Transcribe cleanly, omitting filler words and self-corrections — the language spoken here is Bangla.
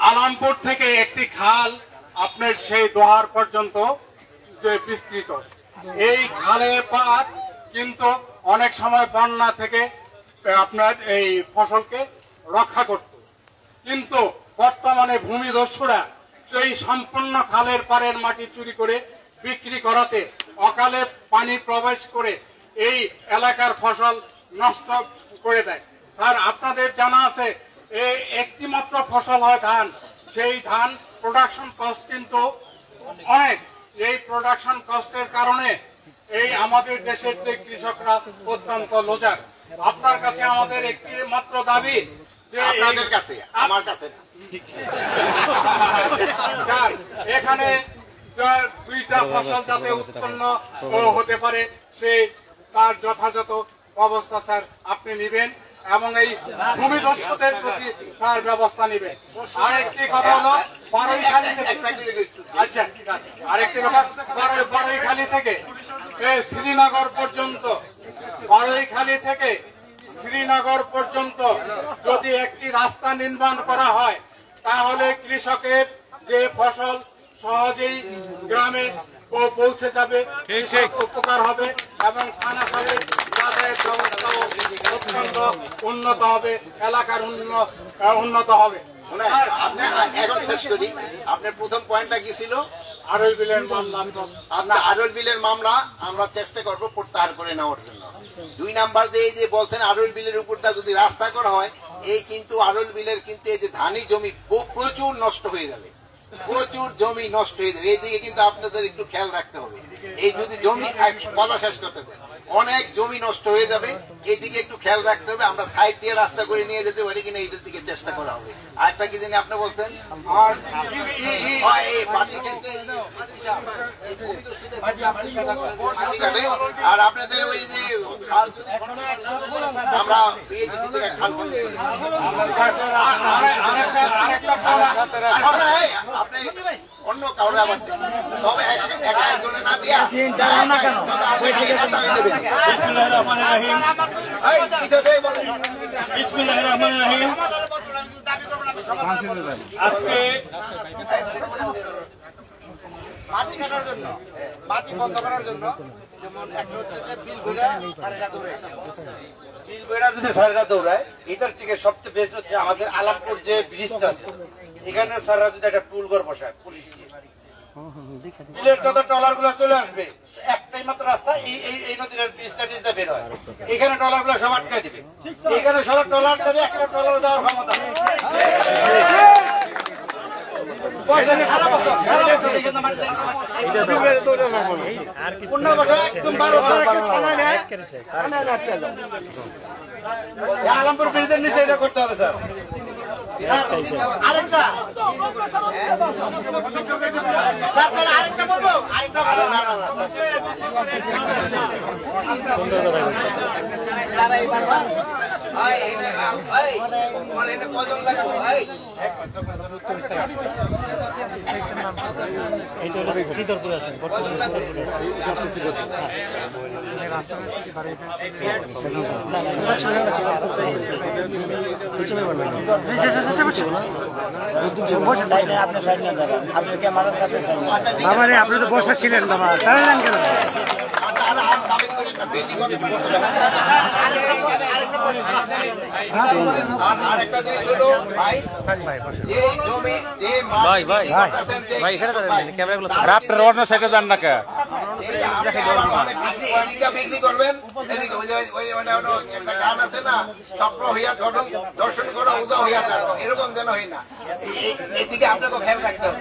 আলামপুর থেকে একটি খাল আপনার সেই দোহার পর্যন্ত যে বিস্তৃত, এই খালের পার কিন্তু অনেক সময় বন্যা থেকে আপনার এই ফসলকে রক্ষা করত, কিন্তু বর্তমানে ভূমিদস্যুরা সেই সম্পূর্ণ খালের পাড়ের মাটি চুরি করে বিক্রি করাতে অকালে পানি প্রবেশ করে এই এলাকার ফসল নষ্ট করে দেয়। স্যার, আপনাদের জানা আছে এই একটি মাত্র ফসল হয় ধান, সেই ধান প্রোডাকশন কস্ট কিন্তু অনেক। এই প্রোডাকশন কস্টের কারণে এই আমাদের দেশের যে কৃষকরা অত্যন্ত লোজার। আপনার কাছে আমাদের একটি মাত্র দাবি যে আপনাদের কাছে, আমার কাছে স্যার, এখানে দুইটা ফসল যাতে উৎপন্ন হতে পারে সেই তার যথাযথ ব্যবস্থা স্যার আপনি নেবেন এবং এই ভূমিদস্যুদের প্রতি স্যার ব্যবস্থা নেবেন। আরেকটি কথা হলো বারৈখালী থেকে, আচ্ছা আরেকটি কথা, বারৈখালী থেকে শ্রীনগর পর্যন্ত, বারৈখালী থেকে শ্রীনগর পর্যন্ত যদি একটি রাস্তা নির্মাণ করা হয় তাহলে কৃষকের যে ফসল সহজেই গ্রামে পৌঁছে যাবে, উপকার হবে এবং খানাখলে যাতায়াত ব্যবস্থাও অত্যন্ত উন্নত হবে, এলাকার উন্নত হবে। এখন শেষ করি, আপনার প্রথম পয়েন্টটা কি ছিল? আরল বিলের মামলা। আপনার আরল বিলের মামলা আমরা চেষ্টা করবো প্রত্যাহার করে নেওয়ার জন্য। 2 নাম্বার যে বলছেন আরল বিলের উপরটা যদি রাস্তা করা হয়, এই কিন্তু আরল বিলের কিন্তু এই যে ধানি জমি প্রচুর নষ্ট হয়ে যাবে, প্রচুর জমি নষ্ট হয়ে যাবে। এইদিকে কিন্তু আপনাদের একটু খেয়াল রাখতে হবে। এই যদি জমি কথা শেষ করতে দেন, অনেক জমি নষ্ট হয়ে যাবে, এইদিকে একটু খেয়াল রাখতে হবে। আমরা সাইড দিয়ে রাস্তা করে নিয়ে যেতে পারি কিনা এইটার দিকে চেষ্টা করা হবে। আরেকটা কি জানি আপনি বলছেন, আর আপনাদের ওই যে আমরা খাল বন্ধ করি, আপনি অন্য কাউরে আবার তবে একা একজনে না দিয়া আজকে মাটি কাটার জন্য, মাটি বন্ধ করার জন্য, যেমন একটা হচ্ছে যে বিল বইরা সারেরা দৌড়ায়, বিল বইরা যদি সারেরা দৌড়ায়, এটার থেকে সবচেয়ে বেস্ট হচ্ছে আমাদের আলামপুর যে ব্রিজটা আছে, এখানে সারেরা যদি একটা টুল করে বসায় পুলিশ দিয়ে, বিলের যত ট্রলার গুলো চলে আসবে, একটাই মাত্র রাস্তা এই নদীর ব্রিজটা টিজটা বের হয়, এখানে ট্রলার গুলো সব আটকায় দিবে, এখানে সব ট্রলার দিয়ে একটা ট্রলার দেওয়ার ক্ষমতা সারা বছর এখানে মাটি আলামপুর ব্রিজের নিচে এটা করতে হবে স্যার। আরেকটা আরেকটা বলবো, আরেকটা কজন লাগবে ভাই? শীতলপুরে আছে, আপনি তো বসা ছিলেন বাবা, তারা জান কেন? আরেকটা জিনিস হলো ভাই, বিক্রি করবেন একটা গান আছে না, চক্র হইয়া দর্শন করো উদা হইয়া যাও, এরকম যেন হয় না, এদিকে আপনাকে খেয়াল রাখতে হবে।